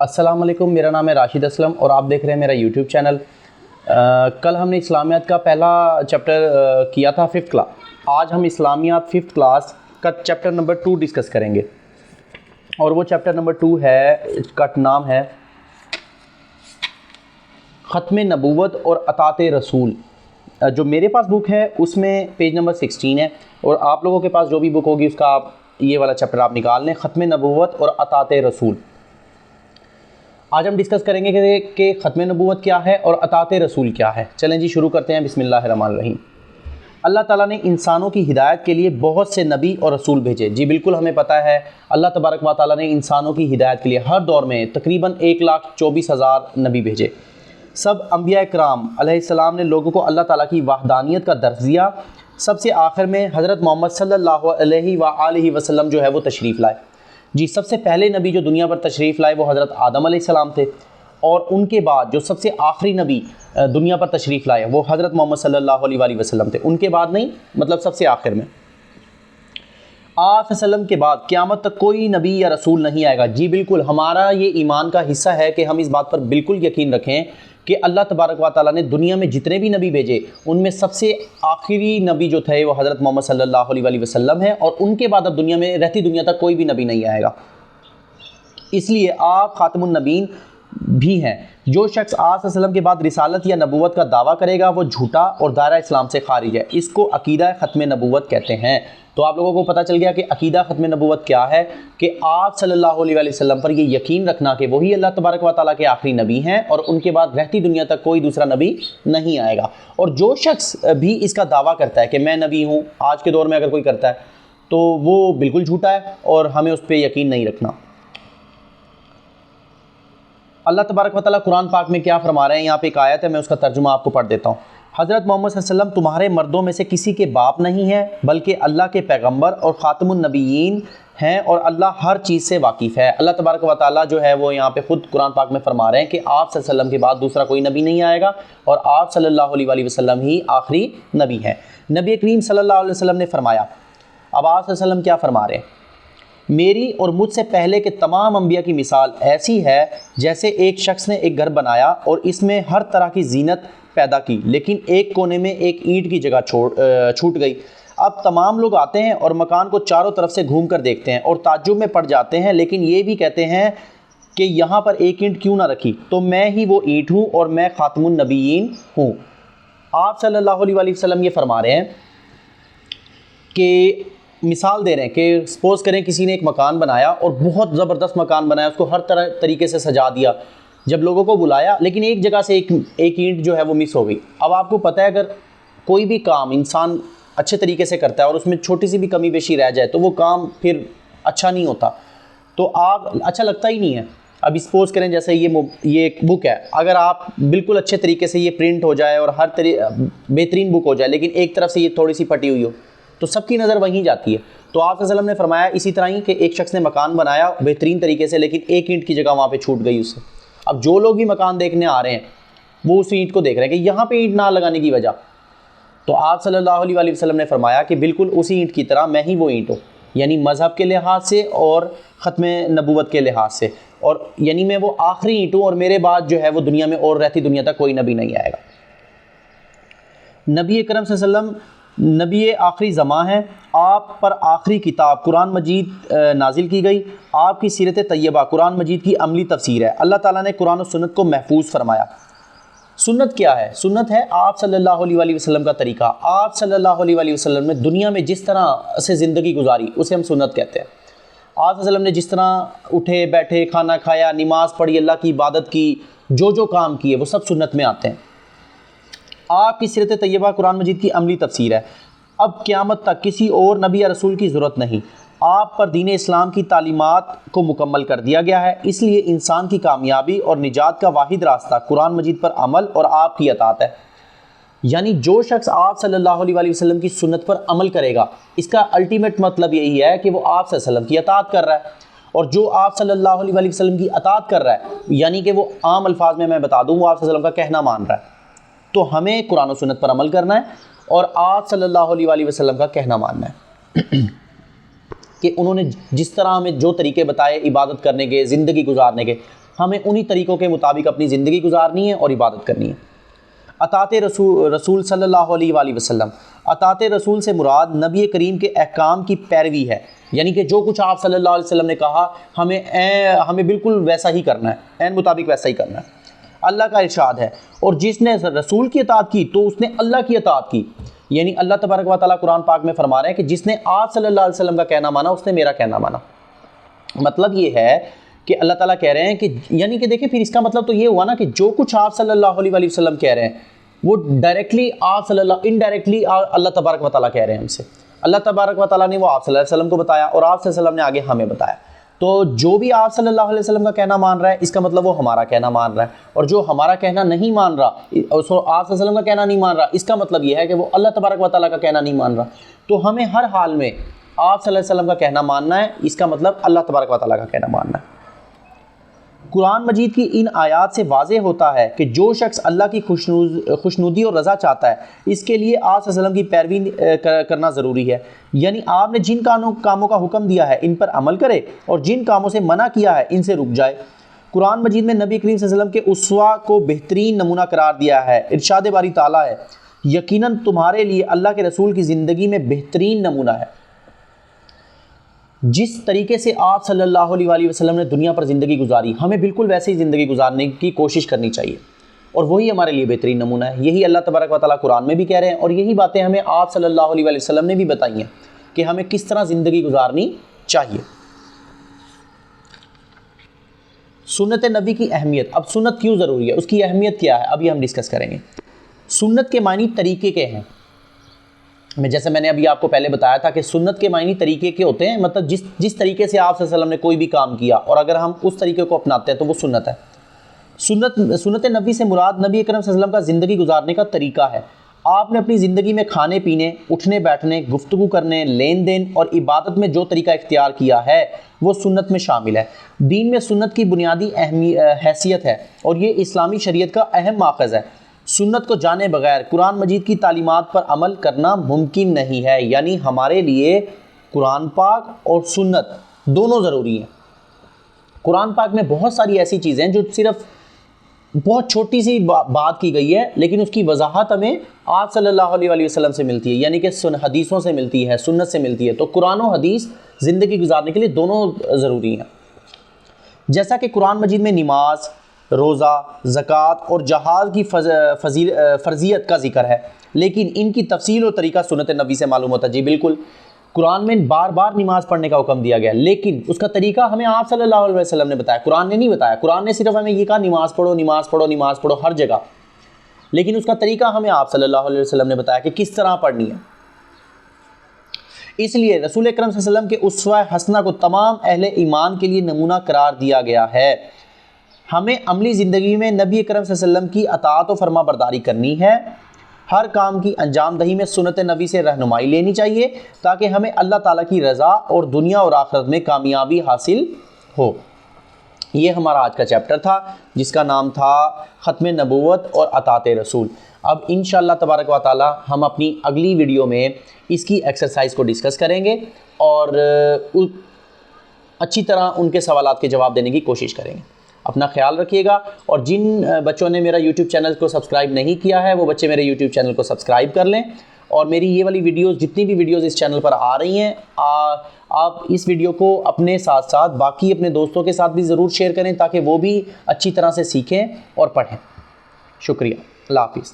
अस्सलाम वालेकुम, मेरा नाम है राशिद असलम और आप देख रहे हैं मेरा यूट्यूब चैनल। कल हमने इस्लामियात का पहला चैप्टर किया था, 5th क्लास। आज हम इस्लामियात 5th क्लास का चैप्टर नंबर 2 डिस्कस करेंगे और वो चैप्टर नंबर 2 है, इसका नाम है ख़त्म नबूवत और अतात रसूल। जो मेरे पास बुक है उसमें पेज नंबर 16 है और आप लोगों के पास जो भी बुक होगी उसका आप ये वाला चैप्टर आप निकाल लें, ख़त्म नबूवत और अतात रसूल। आज हम डिस्कस करेंगे कि ख़त्म नबूवत क्या है और अतात रसूल क्या है। चलें जी, शुरू करते हैं। बिस्मिल्लाहिर्रहमानिर्रहीम। अल्लाह ताला ने इंसानों की हिदायत के लिए बहुत से नबी और रसूल भेजे। जी बिल्कुल, हमें पता है अल्लाह तबारक व तआला ने इंसानों की हिदायत के लिए हर दौर में तकरीबन 1,24,000 नबी भेजे। सब अम्बिया इकराम अलैहिस्सलाम ने लोगों को अल्लाह ताला की वहदानियत का दर्स दिया। सबसे आखिर में हज़रत मोहम्मद सल्लल्लाहु अलैहि वसल्लम जो है वो तशरीफ़ लाए। जी, सबसे पहले नबी जो दुनिया पर तशरीफ़ लाए वो हज़रत आदम अलैहिस्सलाम थे और उनके बाद जो सबसे आखिरी नबी दुनिया पर तशरीफ़ लाए वो हज़रत मोहम्मद सल्लल्लाहु अलैहि वसल्लम थे। उनके बाद नहीं, मतलब सबसे आखिर में। आप वसल्लम के बाद क़यामत तक कोई नबी या रसूल नहीं आएगा। जी बिल्कुल, हमारा ये ईमान का हिस्सा है कि हम इस बात पर बिल्कुल यकीन रखें कि अल्लाह तबारक व तआला ने दुनिया में जितने भी नबी भेजे उनमें सबसे आखिरी नबी जो थे वो हज़रत मोहम्मद सल्लल्लाहु अलैहि वसल्लम है और उनके बाद अब दुनिया में रहती दुनिया तक कोई भी नबी नहीं आएगा। इसलिए आप ख़ातमुन नबीन भी हैं। जो शख्स आप वसल्लम के बाद रिसालत या नबूवत का दावा करेगा वो झूठा और दायरा इस्लाम से खारिज है। इसको अकीदा ख़त्म नबूवत कहते हैं। तो आप लोगों को पता चल गया कि अकीदा ख़त्म नबूवत क्या है, कि आप सल्लल्लाहु अलैहि वसल्लम पर ये यकीन रखना कि वही अल्लाह तबारक व तआला के आखिरी नबी हैं और उनके बाद रहती दुनिया तक कोई दूसरा नबी नहीं आएगा। और जो शख्स भी इसका दावा करता है कि मैं नबी हूँ, आज के दौर में अगर कोई करता है तो वो बिल्कुल झूठा है और हमें उस पर यकीन नहीं रखना। अल्लाह तबारक व तआला कुरान पाक में क्या फरमा रहे हैं, यहाँ पे एक आयत है, मैं उसका तर्जुमा आपको पढ़ देता हूँ। हज़रत मोहम्मद सल्लल्लाहु अलैहि वसल्लम तुम्हारे मर्दों में से किसी के बाप नहीं है बल्कि अल्लाह के पैगंबर और ख़ातमुन नबीयीन हैं और अल्लाह हर चीज़ से वाकिफ़ है। अल्लाह तबारक व तआला जो है वो यहाँ पे ख़ुद कुरान पाक में फरमा रहे हैं कि आप सल्लल्लाहु अलैहि वसल्लम के बाद दूसरा कोई नबी नहीं आएगा और आप सल्लल्लाहु अलैहि वसल्लम ही आखिरी नबी हैं। नबी करीम सल्लल्लाहु अलैहि वसल्लम ने फरमाया, अब आप सल्लल्लाहु अलैहि वसल्लम क्या फरमा रहे हैं, मेरी और मुझसे पहले के तमाम अंबिया की मिसाल ऐसी है जैसे एक शख्स ने एक घर बनाया और इसमें हर तरह की जीनत पैदा की, लेकिन एक कोने में एक ईंट की जगह छूट गई। अब तमाम लोग आते हैं और मकान को चारों तरफ से घूम कर देखते हैं और ताज्जुब में पड़ जाते हैं, लेकिन ये भी कहते हैं कि यहाँ पर एक ईंट क्यों ना रखी, तो मैं ही वो ईंट हूँ और मैं ख़ातमुन नबीयीन हूँ। आप सल्लल्लाहु अलैहि वसल्लम ये फरमा रहे हैं कि मिसाल दे रहे हैं कि सपोज़ करें किसी ने एक मकान बनाया और बहुत ज़बरदस्त मकान बनाया, उसको हर तरह तरीके से सजा दिया, जब लोगों को बुलाया लेकिन एक जगह से एक ईंट जो है वो मिस हो गई। अब आपको पता है अगर कोई भी काम इंसान अच्छे तरीके से करता है और उसमें छोटी सी भी कमी बेशी रह जाए तो वो काम फिर अच्छा नहीं होता, तो आप अच्छा लगता ही नहीं है। अब सपोज़ करें जैसे ये एक बुक है, अगर आप बिल्कुल अच्छे तरीके से ये प्रिंट हो जाए और हर बेहतरीन बुक हो जाए लेकिन एक तरफ से ये थोड़ी सी फटी हुई हो तो सबकी नज़र वहीं जाती है। तो आप वसल्लम ने फरमाया इसी तरह ही कि एक शख्स ने मकान बनाया बेहतरीन तरीके से लेकिन एक ईंट की जगह वहाँ पे छूट गई उससे। अब जो लोग भी मकान देखने आ रहे हैं वो उस ईंट को देख रहे हैं कि यहाँ पे ईंट ना लगाने की वजह, तो आप सल्लल्लाहु अलैहि वसल्लम ने फरमाया कि बिल्कुल उसी ईंट की तरह मैं ही वो ईंट हूँ, यानी मज़हब के लिहाज से और ख़त्म नबूवत के लिहाज से, और यानी मैं वो आखिरी ईंट हूँ और मेरे बाद जो है वो दुनिया में और रहती दुनिया तक कोई नबी नहीं आएगा। नबी अकरम सल्लल्लाहु अलैहि वसल्लम नबी आखिरी ज़मा है, आप पर आखिरी किताब कुरान मजीद नाजिल की गई। आपकी सीरत तैयबा कुरान मजीद की अमली तफसीर है। अल्लाह ताला ने कुरान और सुन्नत को महफूज फरमाया। सुन्नत क्या है? सुन्नत है आप सल्लल्लाहु अलैहि वसल्लम का तरीका। आप सल्लल्लाहु अलैहि वसल्लम ने दुनिया में जिस तरह से ज़िंदगी गुजारी उसे हम सुन्नत कहते हैं। आप वसल्लम ने जिस तरह उठे बैठे, खाना खाया, नमाज़ पढ़ी, अल्लाह की इबादत की, जो काम किए वो सब सुन्नत में आते हैं। आपकी सीरत तैयबा कुरान मजीद की अमली तफसीर है। अब क़यामत तक किसी और नबी या रसूल की ज़रूरत नहीं, आप पर दीन इस्लाम की तालीमात को मुकम्मल कर दिया गया है। इसलिए इंसान की कामयाबी और निजात का वाहिद रास्ता कुरान मजीद पर अमल और आपकी अतात है। यानी जो शख्स आप सल्लल्लाहु अलैहि वसल्लम की सुन्नत पर अमल करेगा, इसका अल्टीमेट मतलब यही है कि वो आप सल्लल्लाहु अलैहि वसल्लम की अतात कर रहा है। और जो आप सल्लल्लाहु अलैहि वसल्लम की अतात कर रहा है, यानी कि वो आम अल्फाज में मैं बता दूँ, वो आप सल्लल्लाहु अलैहि वसल्लम का कहना मान रहा है, तो हमें कुरान और सुन्नत पर अमल करना है और आप सल्लल्लाहु अलैहि वसल्लम का कहना मानना है कि उन्होंने जिस तरह हमें जो तरीके बताए इबादत करने के, ज़िंदगी गुजारने के, हमें उन्हीं तरीक़ों के मुताबिक अपनी ज़िंदगी गुजारनी है और इबादत करनी है। अताते रसूल सल्लल्लाहु अलैहि वसल्लम, अताते रसूल से मुराद नबी करीम के अहकाम की पैरवी है, यानी कि जो कुछ आप सल्लल्लाहु अलैहि वसल्लम ने कहा हमें बिल्कुल वैसा ही करना है, ऐन मुताबिक वैसा ही करना है। अल्लाह का इरशाद है, और जिसने रसूल की अताअत की तो उसने अल्लाह की अताअत की, यानी अल्लाह तबारक व तआला कुरान पाक में फरमा रहे हैं कि जिसने आप सल्लल्लाहु अलैहि वसल्लम का कहना माना उसने मेरा कहना माना। मतलब ये है कि अल्लाह ताला कह रहे हैं कि, यानी कि देखिए फिर इसका मतलब तो ये हुआ ना कि जो कुछ आप सल्लल्लाहु अलैहि वसल्लम कह रहे हैं वो डायरेक्टली इनडायरेक्टली अल्लाह तबारक व तआला कह रहे हैं हमसे। अल्लाह तबारक व तआला ने वो आप सल्लल्लाहु अलैहि वसल्लम को बताया और आप सल्लल्लाहु अलैहि वसल्लम ने आगे हमें बताया। तो जो भी आप सल्लल्लाहु अलैहि वसल्लम का कहना मान रहा है इसका मतलब वो हमारा कहना मान रहा है, और जो हमारा कहना नहीं मान रहा, आप सल्लल्लाहु अलैहि वसल्लम का कहना नहीं मान रहा, इसका मतलब ये है कि वो अल्लाह तबारक व तआला का कहना नहीं मान रहा। तो हमें हर हाल में आप सल्लल्लाहु अलैहि वसल्लम का कहना मानना है, इसका मतलब अल्लाह तबारक व तआला का कहना मानना है। कुरान मजीद की इन आयात से वाज़ेह होता है कि जो शख्स अल्लाह की खुशनुदी और रज़ा चाहता है इसके लिए आप सल्लल्लाहु अलैहि वसल्लम की पैरवी करना ज़रूरी है। यानी आपने जिन कामों का हुक्म दिया है इन पर अमल करे और जिन कामों से मना किया है इनसे रुक जाए। कुरान मजीद में नबी करीम सल्लल्लाहु अलैहि वसल्लम के उस्वा को बेहतरीन नमूना करार दिया है। इरशाद बारी ताला है, यकीनन तुम्हारे लिए अल्लाह के रसूल की ज़िंदगी में बेहतरीन नमूना है। जिस तरीके से आप सल्लल्लाहु अलैहि वसल्लम ने दुनिया पर ज़िंदगी गुजारी हमें बिल्कुल वैसे ही ज़िंदगी गुजारने की कोशिश करनी चाहिए, और वही हमारे लिए बेहतरीन नमूना है। यही अल्लाह तबारक व तआला कुरान में भी कह रहे हैं, और यही बातें हमें आप सल्लल्लाहु अलैहि वसल्लम ने भी बताई हैं कि हमें किस तरह ज़िंदगी गुजारनी चाहिए। सुन्नत नबी की अहमियत। अब सुन्नत क्यों ज़रूरी है, उसकी अहमियत क्या है, अभी हम डिस्कस करेंगे। सुन्नत के मायने तरीके के हैं। जैसे मैंने अभी आपको पहले बताया था कि सुन्नत के मायने तरीके के होते हैं, मतलब जिस तरीके से आप सल्लल्लाहु अलैहि वसल्लम ने कोई भी काम किया और अगर हम उस तरीके को अपनाते हैं तो वो सुन्नत है। सुन्नत नबी से मुराद नबी अकरम सल्लल्लाहु अलैहि वसल्लम का ज़िंदगी गुजारने का तरीका है। आपने अपनी ज़िंदगी में खाने पीने, उठने बैठने, गुफ्तगू करने, लेन देन और इबादत में जो तरीका इख्तियार किया है वो सुन्नत में शामिल है। दीन में सुन्नत की बुनियादी हैसियत है और ये इस्लामी शरीयत का अहम माखज़ है। सुन्नत को जाने बगैर कुरान मजीद की तालीमात पर अमल करना मुमकिन नहीं है, यानी हमारे लिए कुरान पाक और सुन्नत दोनों ज़रूरी हैं। कुरान पाक में बहुत सारी ऐसी चीज़ें हैं जो सिर्फ बहुत छोटी सी बात की गई है, लेकिन उसकी वजाहत हमें आप सल्लल्लाहु अलैहि वसल्लम से मिलती है, यानी कि हदीसों से मिलती है, सुन्नत से मिलती है। तो कुरान और हदीस ज़िंदगी गुजारने के लिए दोनों ज़रूरी हैं। जैसा कि कुरान मजीद में नमाज, रोज़ा, ज़कात और जहाद की फ़र्जियत का जिक्र है, लेकिन इनकी तफसील और तरीका सुन्नत नबी से मालूम होता है। जी बिल्कुल, कुरान में बार बार नमाज़ पढ़ने का हुक्म दिया गया, लेकिन उसका तरीका हमें आप सल्लल्लाहु अलैहि वसल्लम ने बताया, कुरान ने नहीं बताया। कुरान ने सिर्फ हमें ये कहा नमाज़ पढ़ो, नमाज़ पढ़ो, नमाज़ पढ़ो हर जगह, लेकिन उसका तरीका हमें आप सल्लल्लाहु अलैहि वसल्लम ने बताया कि किस तरह पढ़नी है। इसलिए रसूल अकरम सल्लल्लाहु अलैहि वसल्लम के उस्वा हसना को तमाम अहले ईमान के लिए नमूना करार दिया गया है। हमें अमली ज़िंदगी में नबी अकरम सल्लल्लाहु अलैहि वसल्लम की अताअत और फरमा बरदारी करनी है। हर काम की अंजामदही में सुन्नत नबी से रहनुमाई लेनी चाहिए ताकि हमें अल्लाह ताला की रज़ा और दुनिया और आखिरत में कामयाबी हासिल हो। ये हमारा आज का चैप्टर था जिसका नाम था ख़त्म नबूवत और अताअत रसूल। अब इंशाअल्लाह तबारक व तआला हम अपनी अगली वीडियो में इसकी एक्सरसाइज को डिस्कस करेंगे और अच्छी तरह उनके सवालात के जवाब देने की कोशिश करेंगे। अपना ख्याल रखिएगा, और जिन बच्चों ने मेरा YouTube चैनल को सब्सक्राइब नहीं किया है वो बच्चे मेरे YouTube चैनल को सब्सक्राइब कर लें, और मेरी ये वाली वीडियोस जितनी भी वीडियोस इस चैनल पर आ रही हैं आप इस वीडियो को अपने साथ साथ बाकी अपने दोस्तों के साथ भी ज़रूर शेयर करें ताकि वो भी अच्छी तरह से सीखें और पढ़ें। शुक्रिया, अल्लाह हाफ़िज़।